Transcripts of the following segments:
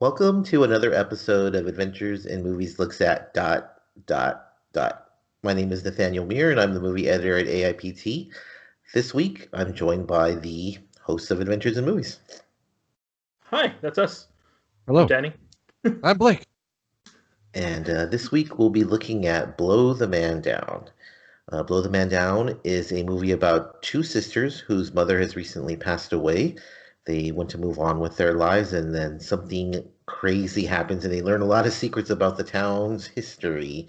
Welcome to another episode of Adventures in Movies Looks at dot. My name is Nathaniel Meir, and I'm the movie editor at AIPT. This week, I'm joined by the hosts of Adventures in Movies. Hi, that's us. I'm Hello, Danny. I'm Blake. And this week, we'll be looking at Blow the Man Down. Blow the Man Down is a movie about two sisters whose mother has recently passed away. They want to move on with their lives, and then something crazy happens, and they learn a lot of secrets about the town's history.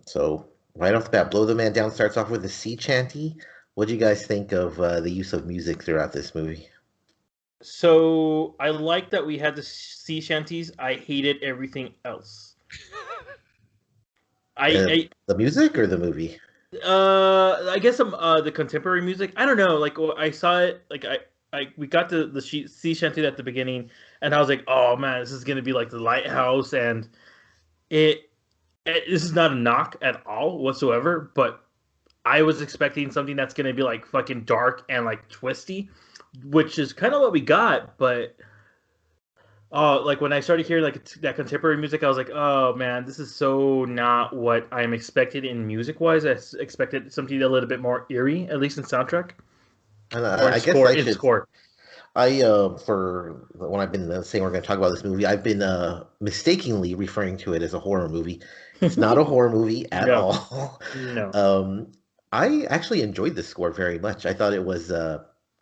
So, right off the bat, Blow the Man Down starts off with a sea chanty. What do you guys think of the use of music throughout this movie? So I like that we had the sea shanties. I hated everything else. The music or the movie? I guess the contemporary music. I don't know. Like I saw it. We got the sea shanty at the beginning, and I was like, oh man, this is gonna be like the lighthouse, and this is not a knock at all whatsoever, but I was expecting something that's gonna be like fucking dark and like twisty, which is kind of what we got. But like when I started hearing like that contemporary music, I was like, oh man, this is so not what I'm expected in music wise. I expected something a little bit more eerie, at least in soundtrack And or I guess score. I In should. score, For when I've been saying we're going to talk about this movie, I've been mistakenly referring to it as a horror movie. It's not a horror movie at no, all. no. I actually enjoyed the score very much. I thought it was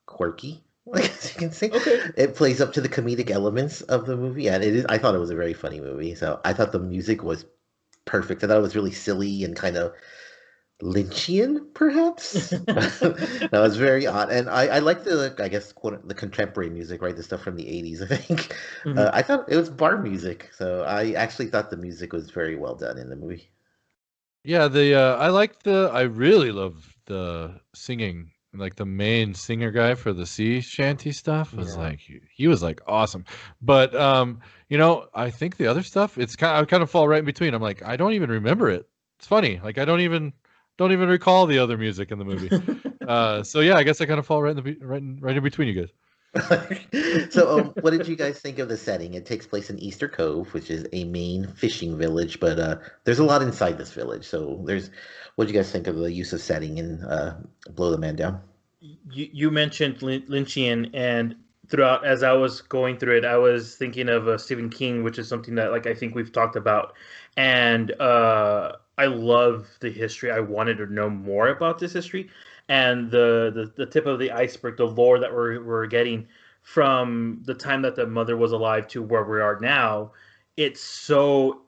quirky, I guess you can say. Okay. It plays up to the comedic elements of the movie, and it is. I thought it was a very funny movie. So I thought the music was perfect. I thought it was really silly and kind of Lynchian, perhaps. That was very odd, and I like the, I guess, quote, the contemporary music, right? The stuff from the '80s. I think Mhm. I thought it was bar music, so I actually thought the music was very well done in the movie. Yeah, I really love the singing. Like the main singer guy for the sea shanty stuff was Yeah. like he was like awesome. But I think the other stuff I kind of fall right in between. I'm like I don't even remember it. It's funny. Like I don't even recall the other music in the movie. So yeah, I guess I kind of fall right in between you guys. So, what did you guys think of the setting? It takes place in Easter Cove, which is a main fishing village, but there's a lot inside this village. So, what do you guys think of the use of setting in Blow the Man Down? You mentioned Lynchian, and throughout as I was going through it, I was thinking of Stephen King, which is something that like I think we've talked about, and I love the history. I wanted to know more about this history, and the tip of the iceberg, the lore that we're getting from the time that the mother was alive to where we are now. It's so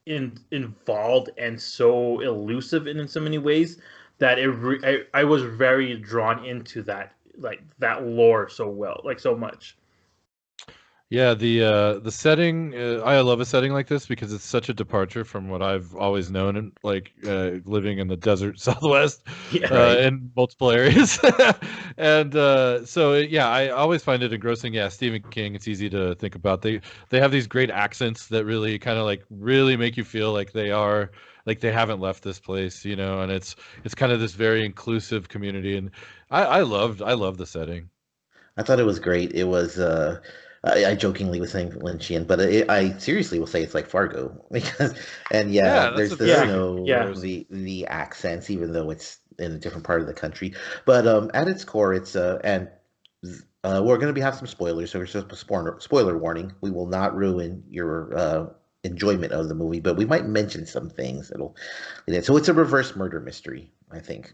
involved and so elusive in so many ways that I was very drawn into that, like that lore so well, like so much. Yeah, the setting, I love a setting like this because it's such a departure from what I've always known, and like living in the desert Southwest Yeah. Right. in multiple areas. And yeah, I always find it engrossing. Yeah, Stephen King, it's easy to think about. They have these great accents that really kind of like really make you feel like they haven't left this place, and it's kind of this very inclusive community, and I love the setting. I thought it was great. It was. I jokingly was saying Lynchian, but I seriously will say it's like Fargo because, and yeah, Yeah, that's there's a the very Yeah. good snow, Yeah. comparison. the accents, even though it's in a different part of the country. But at its core, it's and we're going to have some spoilers, so it's just a spoiler warning. We will not ruin your enjoyment of the movie, but we might mention some things that'll. So it's a reverse murder mystery, I think.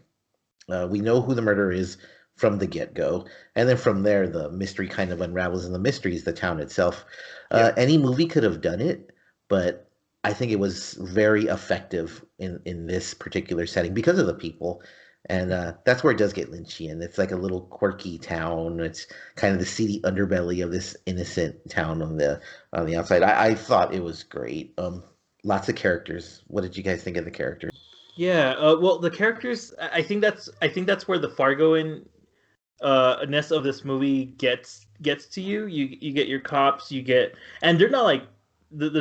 We know who the murderer is from the get go, and then from there, the mystery kind of unravels, and the mystery is the town itself. Yeah. Any movie could have done it, but I think it was very effective in this particular setting because of the people. And that's where it does get Lynchian. It's like a little quirky town. It's kind of the seedy underbelly of this innocent town on the outside. I thought it was great. Lots of characters. What did you guys think of the characters? Yeah. Well, the characters. I think that's where the Fargoan ness of this movie gets to you. You get your cops. You get, and they're not like the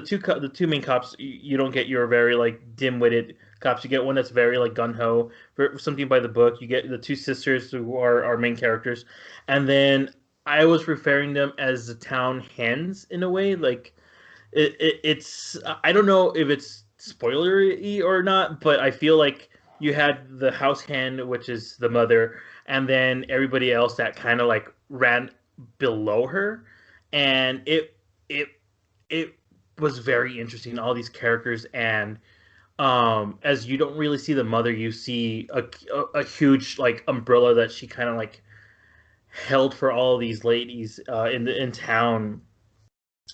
two main cops. You don't get your very like dim witted cops. You get one that's very like gun ho, something by the book. You get the two sisters who are our main characters, and then I was referring them as the town hens in a way. Like it's I don't know if it's spoilery or not, but I feel like you had the house hen, which is the mother, and then everybody else that kind of like ran below her, and it it was very interesting. All these characters, and as you don't really see the mother, you see a huge like umbrella that she kind of like held for all of these ladies in town,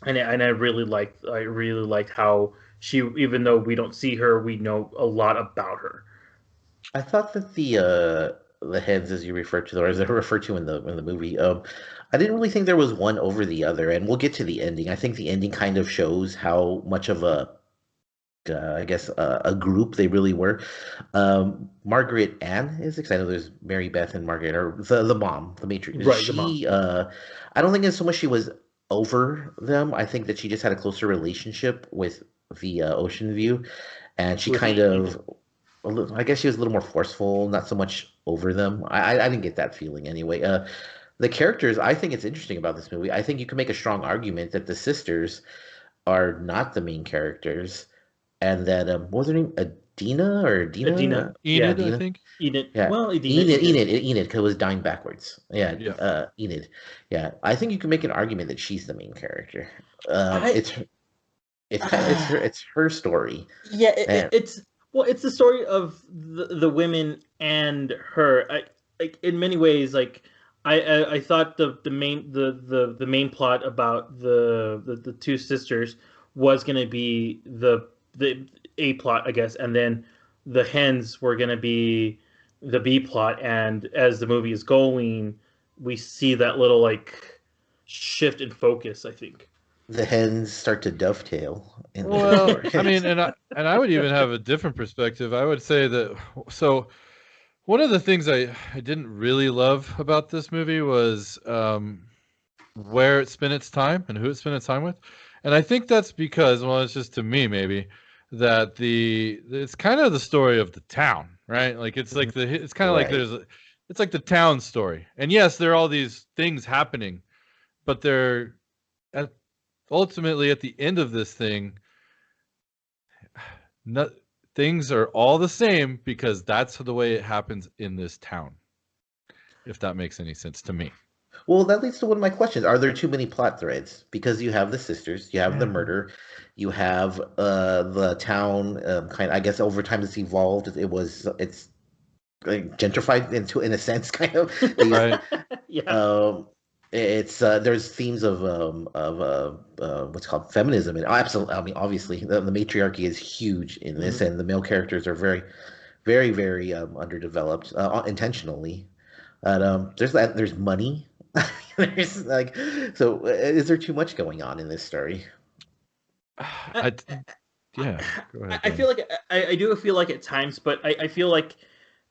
and I really liked how she, even though we don't see her, we know a lot about her. I thought that the heads, as you referred to, or as they're referred to in the movie, I didn't really think there was one over the other, and we'll get to the ending. I think the ending kind of shows how much of a I guess a group they really were. Margaret Ann is because I know there's Mary Beth and Margaret, or the mom, the matron. Right, the mom. I don't think it's so much she was over them. I think that she just had a closer relationship with the Ocean View, and she With kind Enid. of, I guess she was a little more forceful, not so much over them. I didn't get that feeling anyway. The characters, I think it's interesting about this movie. I think you can make a strong argument that the sisters are not the main characters, and that what was her name? Adina or Adina. Adina? Yeah. Enid, I Adina? think. Enid. Yeah. Well, Adina. Enid. Enid, because it was dying backwards. Yeah, Yeah. Enid. Yeah, I think you can make an argument that she's the main character. I It's kind of uh, it's her story, yeah, and it's well, it's the story of the women and her. I like in many ways, like I thought the main plot about the two sisters was gonna be the A plot, I guess, and then the hens were gonna be the B plot, and as the movie is going, we see that little like shift in focus, I think. the hens start to dovetail in the Well, story. I mean, and I would even have a different perspective. I would say that so one of the things I didn't really love about this movie was where it spent its time and who it spent its time with. And I think that's because, well, it's just to me maybe that it's kind of the story of the town, right? Like it's kind of like Right. it's like the town story. And yes, there are all these things happening, but they're at, ultimately at the end of this thing, no, things are all the same because that's the way it happens in this town. If that makes any sense to me. Well, that leads to one of my questions. Are there too many plot threads? Because you have the sisters, you have the murder, you have the town kind I guess over time it's evolved. It's like, gentrified into in a sense kind of. They Right. Yeah. um it's there's themes of what's called feminism, and absolutely, I mean, obviously the matriarchy is huge in this, Mhm. and the male characters are very underdeveloped intentionally. And there's money. There's like, so is there too much going on in this story? I, I yeah. Go ahead, I feel Danny. like I do feel like at times, but I feel like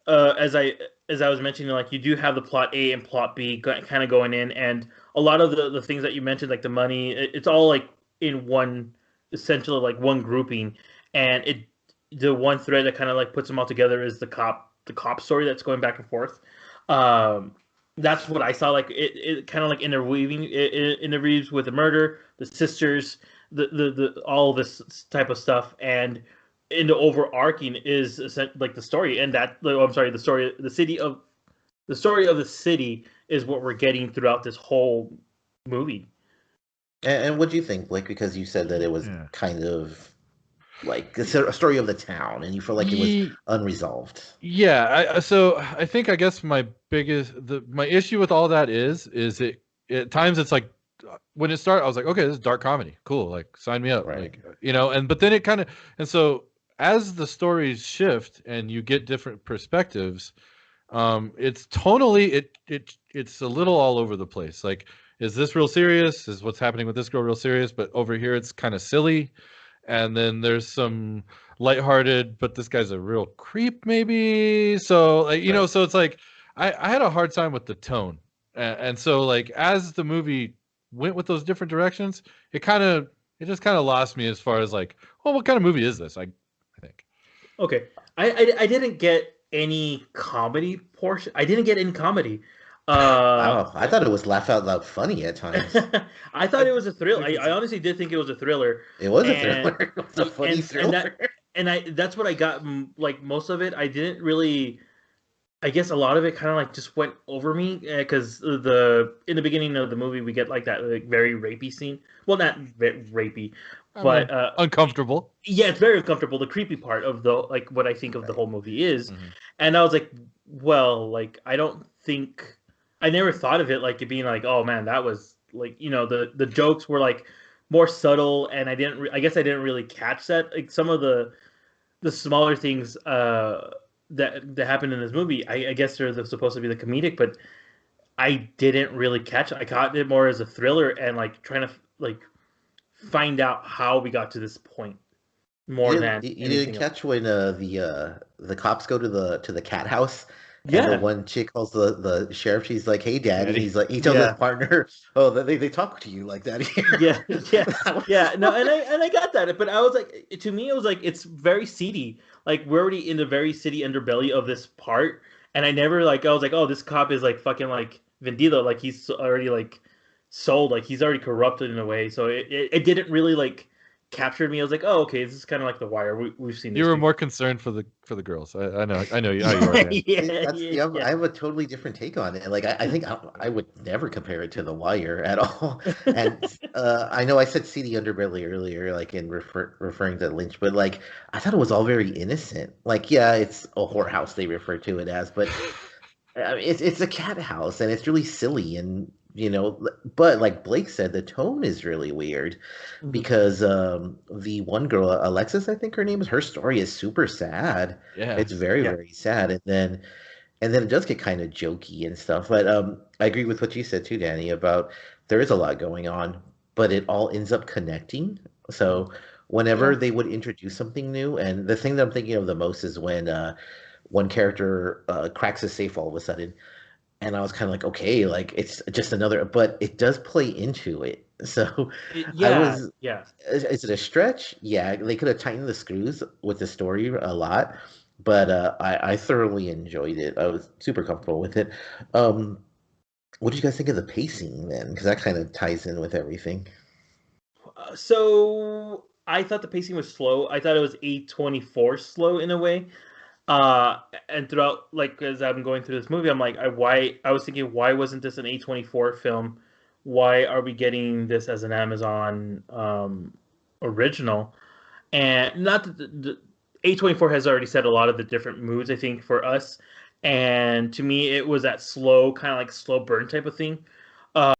as I was mentioning, like you do have the plot A and plot B kind of going in, and a lot of the things that you mentioned, like the money, it's all like in one, essentially like one grouping, and it the one thread that kind of like puts them all together is the cop story that's going back and forth. Um, that's what I saw. Like it kind of like interweaving, it interweaves with the murder, the sisters, the all this type of stuff, and in the overarching is like the story, and that oh, I'm sorry, the story of the city is what we're getting throughout this whole movie. And what do you think, Blake? Because you said that it was Yeah. kind of like it's a story of the town, and you feel like it was Ye- unresolved. Yeah, so I think I guess my issue with all that is it at times it's like when it started I was like, okay, this is dark comedy, cool, like sign me up, Right. like and but then it kind of and so as the stories shift and you get different perspectives, it's tonally it's a little all over the place. Like, is this real serious? Is what's happening with this girl real serious? But over here it's kind of silly, and then there's some lighthearted, but this guy's a real creep, maybe. So, like, Right. so it's like I had a hard time with the tone, and so like as the movie went with those different directions, it just kind of lost me as far as like, well, what kind of movie is this? I think. Okay, I didn't get any comedy portion. I didn't get any comedy. Wow, I thought it was laugh out loud funny at times. I thought it was a thrill. I honestly did think it was a thriller, It was a and thriller. It was a funny and thriller. that and I that's what I got. Like most of it, I didn't really. I guess a lot of it kind of like just went over me because the in the beginning of the movie we get like that like very rapey scene. Well, not rapey, I but mean, uncomfortable. yeah, it's very uncomfortable. The creepy part of the like what I think of the Right. whole movie is, Hmm. and I was like, well, like I don't think I never thought of it like it being like, oh man, that was like the jokes were like more subtle, and I guess I didn't really catch that like some of the smaller things that happened in this movie. I guess they're supposed to be the comedic, but I didn't really catch it. I caught it more as a thriller and like trying to like find out how we got to this point more than You didn't anything else. catch when the cops go to the cat house and the Yeah, one chick calls the sheriff. She's like, "Hey, Dad," and Daddy. he's like, he tells his yeah, partner, "Oh, they talk to you like that here." yeah, yeah, That yeah. No, was- and I got that, but I was like, to me, it was like it's very seedy. Like we're already in the very seedy underbelly of this part, and I was like, oh, this cop is like fucking like vendido, like he's already like sold, like he's already corrupted in a way. So it didn't really like capture me. I was like, oh, okay, this is kind of like The Wire. We've seen You this were before. more concerned for the girls. I know you how you are, Dan. See, Yeah, that's yeah, yeah, yeah. I have a totally different take on it. Like I think I would never compare it to The Wire at all. And I know I said seedy underbelly earlier, like in referring to Lynch, but like I thought it was all very innocent. Like yeah, it's a whorehouse they refer to it as, but I mean, it's a cat house and it's really silly and but like Blake said, the tone is really weird Mhm. because the one girl, Alexis, I think her name is, her story is super sad. It's Yes. very, Yeah. very sad. And then it does get kind of jokey and stuff. But I agree with what you said too, Danny, about there is a lot going on, but it all ends up connecting. Mhm. So whenever Yeah. they would introduce something new, and the thing that I'm thinking of the most is when one character cracks a safe all of a sudden, and I was kind of like, okay, like it's just another, but it does play into it. So I Yeah, was, yeah. is it a stretch? Yeah, they could have tightened the screws with the story a lot, but I thoroughly enjoyed it. I was super comfortable with it. Um, what did you guys think of the pacing then? Because that kind of ties in with everything. So I thought the pacing was slow. I thought it was A24 slow in a way. And throughout, like as I'm going through this movie, I'm like, I was thinking, why wasn't this an A24 film? Why are we getting this as an Amazon original? And not that the A24 has already set a lot of the different moods, I think, for us. And to me, it was that slow, kind of like slow burn type of thing. Uh,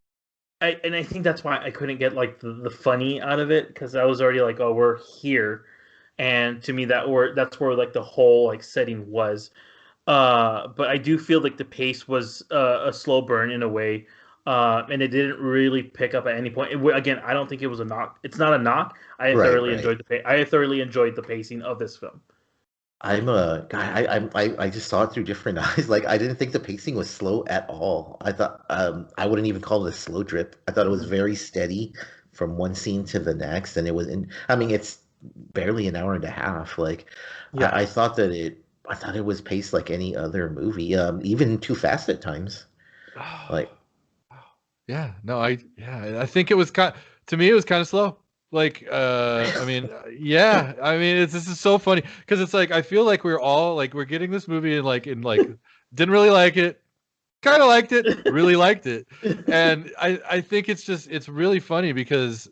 I think that's why I couldn't get like the funny out of it because I was already like, oh, we're here, and to me that's where like the whole like setting was. But I do feel like the pace was a slow burn in a way, and it didn't really pick up at any point. Again, I don't think it was a knock. It's not a knock. Right, right. I thoroughly enjoyed the pacing of this film. I'm a guy. I just saw it through different eyes. Like I didn't think the pacing was slow at all. I thought I wouldn't even call it a slow drip. I thought it was Mhm. very steady from one scene to the next, and it was in. I mean, it's barely an hour and a half. Like Yeah. I thought that I thought it was paced like any other movie, even too fast at times. Like Yeah, no, I think it was kind to me it was kind of slow. Like I mean, yeah, I mean this is so funny because it's like I feel like we're all like we're getting this movie and like didn't really like it, kind of liked it, really liked it. And I think it's just it's really funny because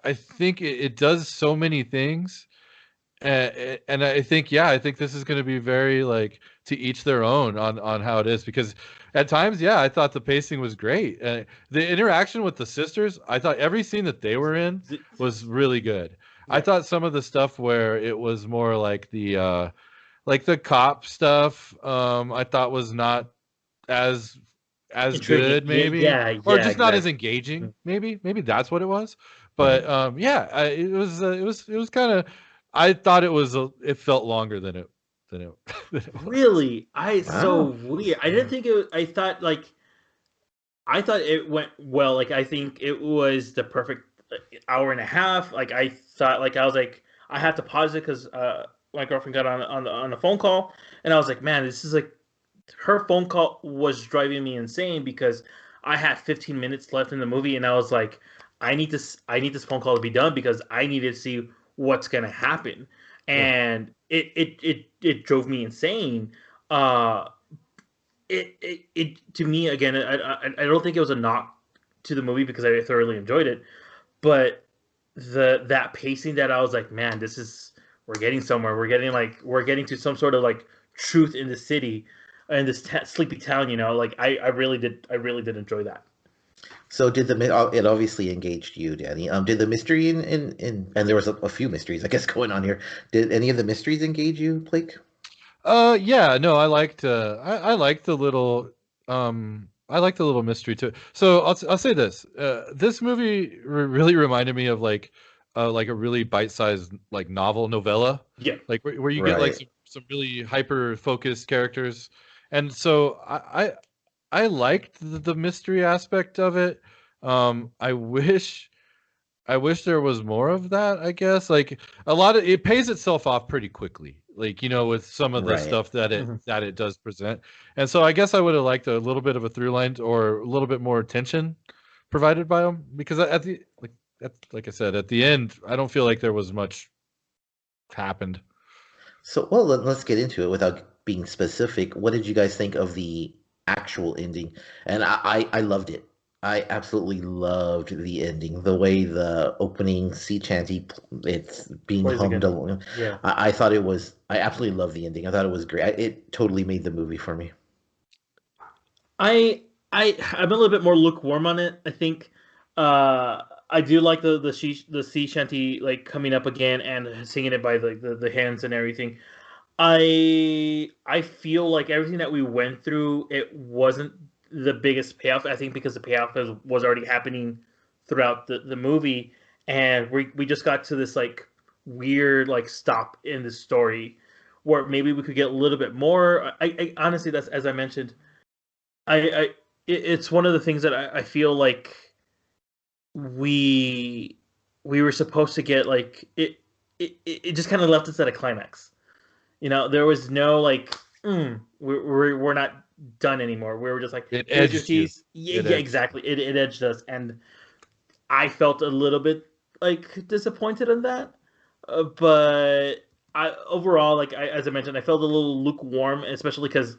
I think it does so many things and I think yeah, I think this is going to be very like to each their own on how it is because at times yeah, I thought the pacing was great. The interaction with the sisters, I thought every scene that they were in was really good. I Yeah. thought some of the stuff where it was more like the cop stuff I thought was not as as Intriguing. good Yeah, maybe yeah, or yeah, just not as exactly. engaging maybe that's what it was but right. yeah it was kind of I thought it was it felt longer than it than it was. Really, I so Wow. weird. I didn't think it. I thought it went well. Like I think it was the perfect hour and a half. Like I thought, like I was like, I had to pause it because my girlfriend got on a phone call, and I was like, man, this is like her phone call was driving me insane because I had 15 minutes left in the movie, and I was like, I need this phone call to be done because I need to see what's gonna happen, Yeah. and it drove me insane. Uh, it to me again, I don't think it was a knock to the movie because I thoroughly enjoyed it, but that pacing that I was like, man, this is we're getting somewhere. We're getting to some sort of like truth in the city, in this sleepy town. You know, like I really did enjoy that. So did it obviously engaged you, Danny? Did the mystery in and there was a few mysteries, I guess, going on here. Did any of the mysteries engage you, Blake? Yeah, no, I liked I liked the little mystery too. So I'll say this. This movie really reminded me of like a really bite-sized like novella, Yeah, like where you get like Right. some really hyper focused characters. And so I liked the mystery aspect of it. I wish there was more of that, I guess. Like a lot of it pays itself off pretty quickly. Like, with some of the Right. stuff that hmm it does present. And so I guess I would have liked a little bit of a through line or a little bit more tension provided by them because like I said at the end, I don't feel like there was much happened. So, well, let's get into it without being specific. What did you guys think of the actual ending? And I loved it. I absolutely loved the ending. The way the opening sea chanty, it's being plays hummed again. along. Yeah, I thought it was, I absolutely loved the ending. I thought it was great. It totally made the movie for me. I I'm a little bit more lukewarm on it. I think uh I do like the sea shanty like coming up again and singing it by the hands and everything. I feel like everything that we went through, it wasn't the biggest payoff. I think because the payoff was already happening throughout the movie, and we just got to this like weird like stop in the story where maybe we could get a little bit more. I honestly, that's as I mentioned, I it's one of the things that I feel like we we were supposed to get like it just kind of left us at a climax. You know, there was no like, we're not done anymore. We were just like, It here's your edged you. keys. Yeah, It yeah, edged you. exactly. It edged us, and I felt a little bit like disappointed in that. But I overall, like as I mentioned, I felt a little lukewarm, especially because,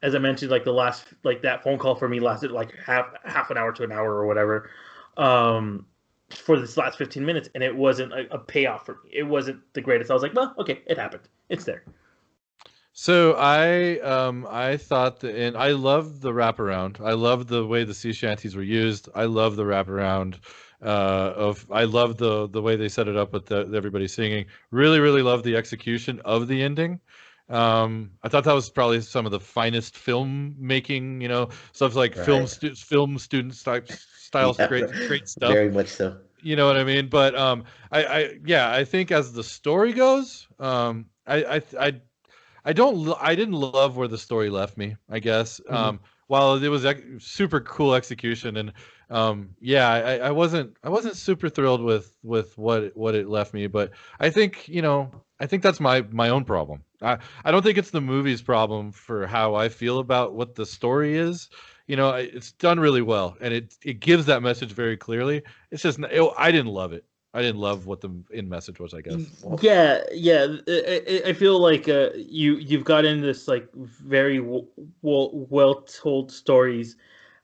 as I mentioned, like the last like that phone call for me lasted like half an hour to an hour or whatever. Um, for this last 15 minutes, and it wasn't a payoff for me. It wasn't the greatest. I was like, well, okay, it happened. It's there. So I thought and I love the wraparound. I love the way the sea shanties were used. I love the wraparound of I love the way they set it up with everybody singing. Really love the execution of the ending. I thought that was probably some of the finest filmmaking, stuff like Right. film students type style Yeah, great stuff. very much so. You know what I mean? But yeah, I think as the story goes, I didn't love where the story left me, I guess. Mhm. While it was super cool execution and yeah, I wasn't super thrilled with what it left me, but I think, I think that's my own problem. I don't think it's the movie's problem for how I feel about what the story is. It's done really well and it gives that message very clearly. It's just I didn't love it. I didn't love what the in message was, I guess. Well, Yeah, yeah. I feel like you've got in this like very well told stories,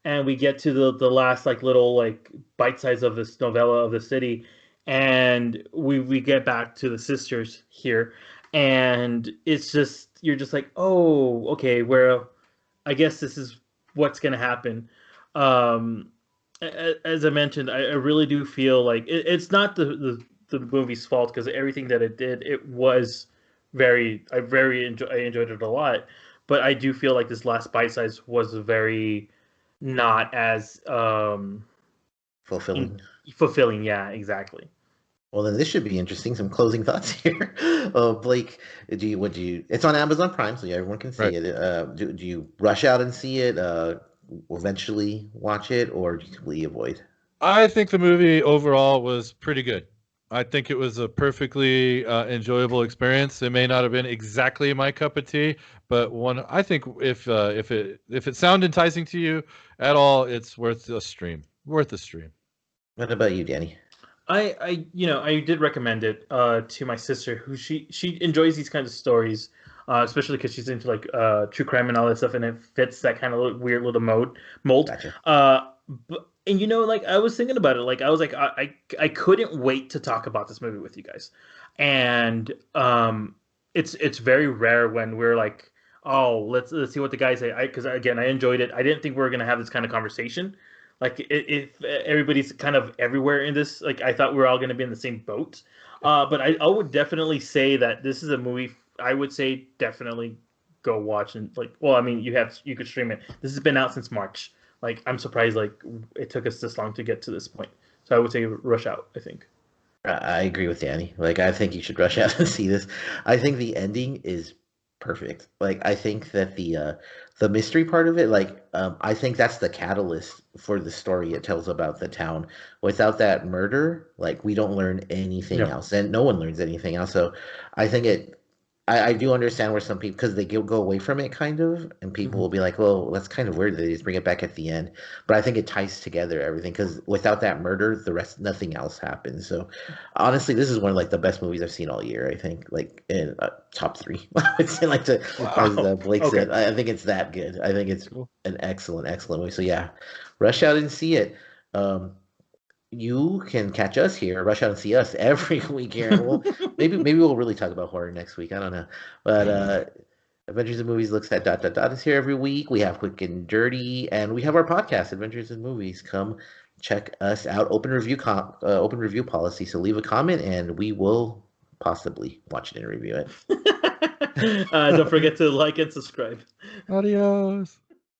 and we get to the last like little like bite size of this novella of the city, and we get back to the sisters here, and it's just you're just like, oh, okay, where I guess this is what's gonna happen. Um, as I mentioned, I really do feel like it's not the movie's fault because everything that it did, it was I enjoyed it a lot, but I do feel like this last bite size was very not as in, fulfilling. fulfilling. Yeah, exactly. Well, then this should be interesting. Some closing thoughts here. Blake, would you, it's on Amazon Prime, so yeah, everyone can see Right. it. Do you rush out and see it, eventually watch it, or do you completely avoid? I think the movie overall was pretty good. I think it was a perfectly enjoyable experience. It may not have been exactly my cup of tea, but one I think if it sounds enticing to you at all, it's worth a stream. Worth a stream. What about you, Danny? I did recommend it to my sister, who she enjoys these kinds of stories, especially because she's into like true crime and all that stuff, and it fits that kind of weird little mold. Gotcha. And like I was thinking about it, like I was like I couldn't wait to talk about this movie with you guys, and it's very rare when we're like, oh, let's see what the guys say. Because again, I enjoyed it. I didn't think we were gonna have this kind of conversation. Like if everybody's kind of everywhere in this, like I thought we were all going to be in the same boat. But I would definitely say that this is a movie. I would say definitely go watch and like. Well, I mean, you could stream it. This has been out since March. Like I'm surprised like it took us this long to get to this point. So I would say rush out. I think. I agree with Danny. Like, I think you should rush out and see this. I think the ending is perfect. Like, I think that the mystery part of it, like, I think that's the catalyst for the story it tells about the town. Without that murder, like, we don't learn anything Yeah. else, and no one learns anything else. So, I think I do understand where some people, because they go away from it kind of, and people will be like, well, that's kind of weird that they just bring it back at the end. But I think it ties together everything, because without that murder, the rest, nothing else happens. So honestly, this is one of like the best movies I've seen all year, I think, like in top three. I would say, like, as Wow. Blake Okay. said, I think it's that good. I think it's Cool. an excellent movie. So yeah, rush out and see it. You can catch us here, rush out and see us every week here, and maybe we'll really talk about horror next week. I don't know, but Adventures in Movies looks at is here every week. We have Quick and Dirty, and we have our podcast, Adventures in Movies. Come check us out. Open review policy. So leave a comment, and we will possibly watch it and review it. Don't forget to like and subscribe. Adios.